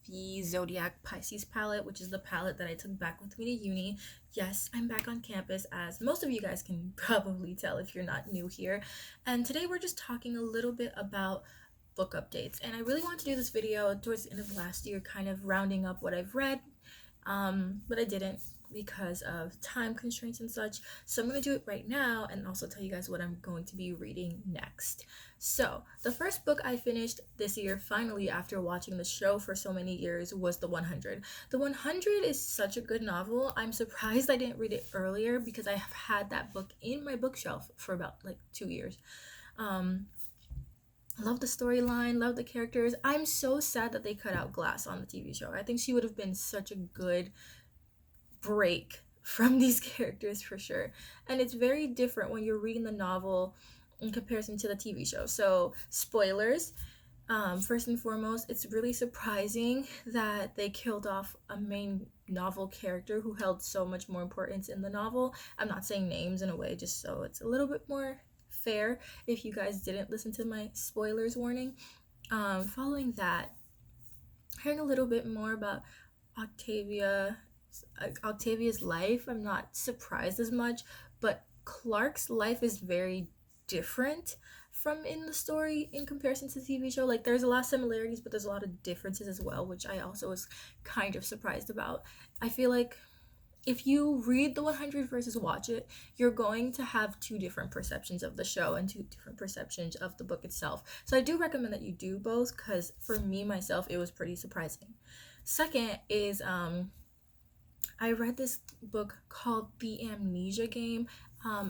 The Zodiac Pisces palette, which is the palette that I took back with me to uni. Yes, I'm back on campus, as most of you guys can probably tell if you're not new here. And today we're just talking a little bit about book updates. And I really want to do this video towards the end of last year, kind of rounding up what I've read, but I didn't because of time constraints and such. So I'm going to do it right now and also tell you guys what I'm going to be reading next. So the first book I finished this year, finally, after watching the show for so many years, was The 100. The 100 is such a good novel. I'm surprised I didn't read it earlier because I have had that book in my bookshelf for about like 2 years. Love the storyline, love the characters. I'm so sad that they cut out Glass on the TV show. I think she would have been such a good break from these characters for sure. And it's very different when you're reading the novel in comparison to the TV show. So spoilers, first and foremost, it's really surprising that they killed off a main novel character who held so much more importance in the novel. I'm not saying names in a way, just so it's a little bit more fair if you guys didn't listen to my spoilers warning. Following that, hearing a little bit more about Octavia's life, I'm not surprised as much, but Clark's life is very different from in the story in comparison to the TV show. Like, there's a lot of similarities, but there's a lot of differences as well, which I also was kind of surprised about. I feel like if you read The 100 versus watch it, you're going to have two different perceptions of the show and two different perceptions of the book itself. So I do recommend that you do both, because for me, myself, it was pretty surprising. Second is, I read this book called The Amnesia Game.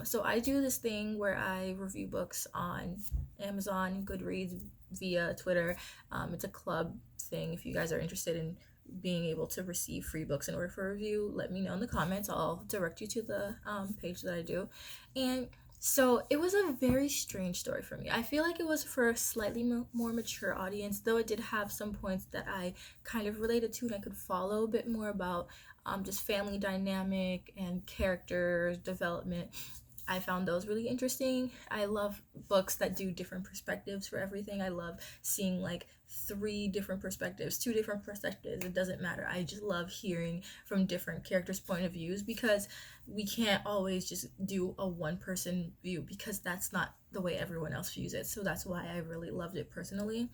So I do this thing where I review books on Amazon, Goodreads, via Twitter. It's a club thing. If you guys are interested in being able to receive free books in order for a review, let me know in the comments. I'll direct you to the page that I do. And so it was a very strange story for me. I feel like it was for a slightly more mature audience, though it did have some points that I kind of related to and I could follow a bit more about just family dynamic and character development. I found those really interesting. I love books that do different perspectives for everything. I love seeing like 3 different perspectives, 2 different perspectives. It doesn't matter. I just love hearing from different characters' point of views, because we can't always just do a one-person view, because that's not the way everyone else views it. So that's why I really loved it personally.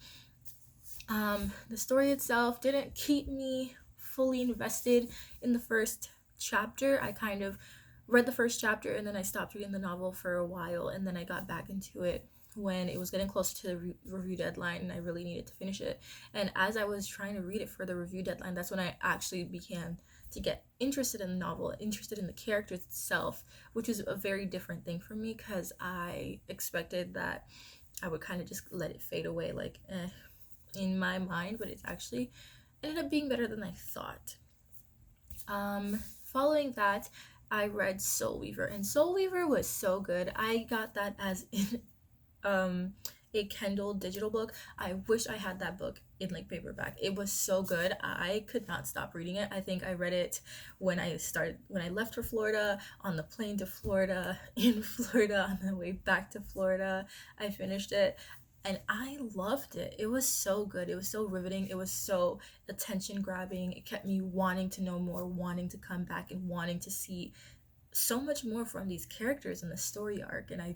The story itself didn't keep me fully invested in the first chapter. I kind of read the first chapter and then I stopped reading the novel for a while, and then I got back into it when it was getting close to the review deadline and I really needed to finish it. And as I was trying to read it for the review deadline, that's when I actually began to get interested in the novel, interested in the characters itself, which is a very different thing for me, because I expected that I would kind of just let it fade away like in my mind, but it's actually ended up being better than I thought. Following that, I read Soul Weaver, and Soul Weaver was so good. I got that as in a Kindle digital book. I wish I had that book in like paperback. It was so good. I could not stop reading it. I think I read it when I left for Florida, on the plane to Florida, in Florida, on the way back to Florida. I finished it and I loved it. It was so good. It was so riveting. It was so attention grabbing. It kept me wanting to know more, wanting to come back, and wanting to see so much more from these characters in the story arc. And I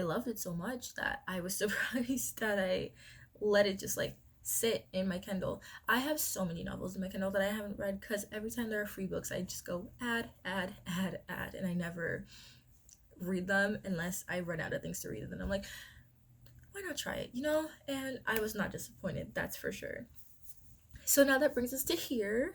loved it so much that I was surprised that I let it just like sit in my Kindle. I have so many novels in my Kindle that I haven't read, because every time there are free books, I just go add, and I never read them unless I run out of things to read. And then I'm like, why not try it, And I was not disappointed, that's for sure. So now that brings us to here.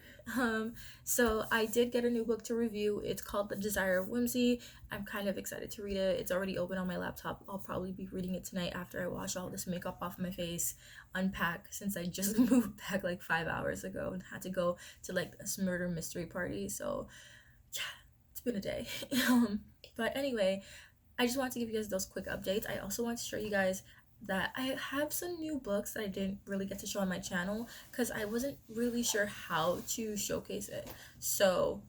So I did get a new book to review. It's called The Desire of Whimsy. I'm kind of excited to read it. It's already open on my laptop. I'll probably be reading it tonight after I wash all this makeup off my face, unpack, since I just moved back like 5 hours ago and had to go to like this murder mystery party. So yeah, it's been a day. But anyway, I just wanted to give you guys those quick updates. I also want to show you guys that I have some new books that I didn't really get to show on my channel because I wasn't really sure how to showcase it. So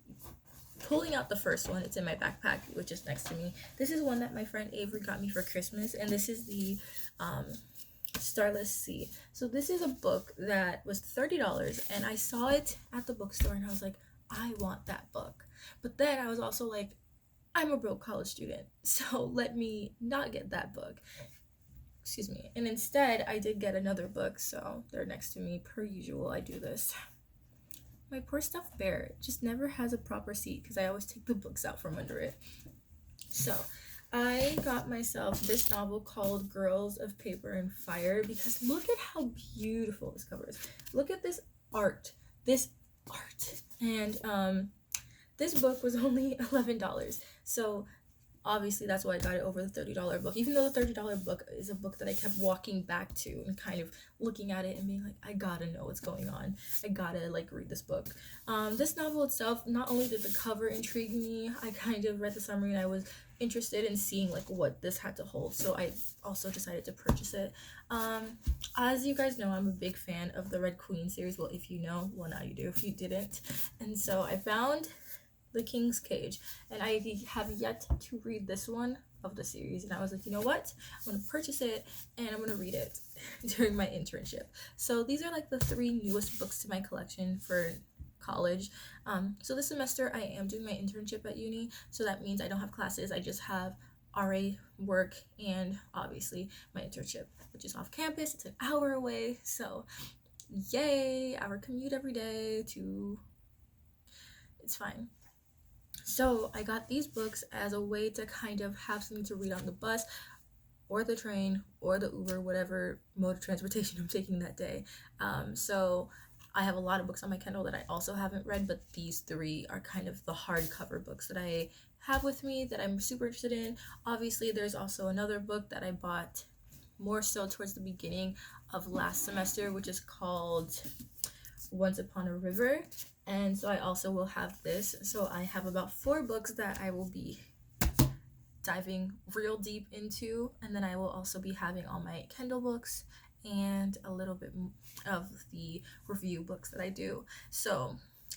pulling out the first one. It's in my backpack, which is next to me. This is one that my friend Avery got me for Christmas, and this is the Starless Sea. So this is a book that was $30, and I saw it at the bookstore, and I was like, I want that book. But then I was also like, I'm a broke college student, so let me not get that book. Excuse me. And instead, I did get another book, so they're next to me. Per usual, I do this. My poor stuffed bear just never has a proper seat because I always take the books out from under it. So I got myself this novel called Girls of Paper and Fire because look at how beautiful this cover is. Look at this art. And this book was only $11. So obviously that's why I got it over the $30 book, even though the $30 book is a book that I kept walking back to and kind of looking at it and being like, I gotta know what's going on, I gotta like read this book. This novel itself, not only did the cover intrigue me, I kind of read the summary and I was interested in seeing like what this had to hold, so I also decided to purchase it. As you guys know, I'm a big fan of the Red Queen series. Well, if you know, well, now you do if you didn't. And so I found The King's Cage, and I have yet to read this one of the series, and I was like, you know what, I'm gonna purchase it and I'm gonna read it during my internship. So these are like the 3 newest books to my collection for college. So this semester I am doing my internship at uni, so that means I don't have classes, I just have RA work and obviously my internship, which is off campus. It's an hour away, so yay, hour commute every day to, it's fine. So I got these books as a way to kind of have something to read on the bus or the train or the Uber, whatever mode of transportation I'm taking that day. So I have a lot of books on my Kindle that I also haven't read, but these 3 are kind of the hardcover books that I have with me that I'm super interested in. Obviously, there's also another book that I bought more so towards the beginning of last semester, which is called Once Upon a River, and so I also will have this. So I have about 4 books that I will be diving real deep into, and then I will also be having all my Kindle books and a little bit of the review books that I do. So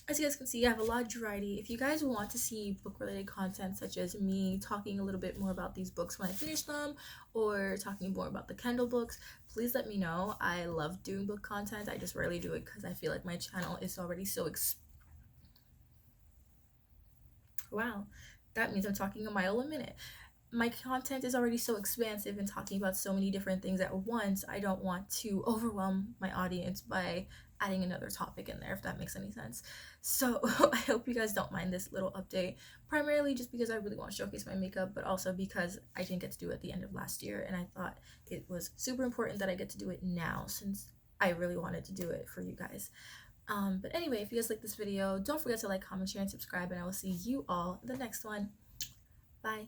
as you guys can see, I have a lot of variety. If you guys want to see book related content such as me talking a little bit more about these books when I finish them, or talking more about the Kindle books, please let me know. I love doing book content. I just rarely do it because I feel like my channel is already so wow, that means I'm talking a mile a minute. My content is already so expansive and talking about so many different things at once. I don't want to overwhelm my audience by adding another topic in there, if that makes any sense. So I hope you guys don't mind this little update, primarily just because I really want to showcase my makeup, but also because I didn't get to do it at the end of last year, and I thought it was super important that I get to do it now since I really wanted to do it for you guys. But anyway, if you guys like this video, don't forget to like, comment, share, and subscribe, and I will see you all in the next one. Bye.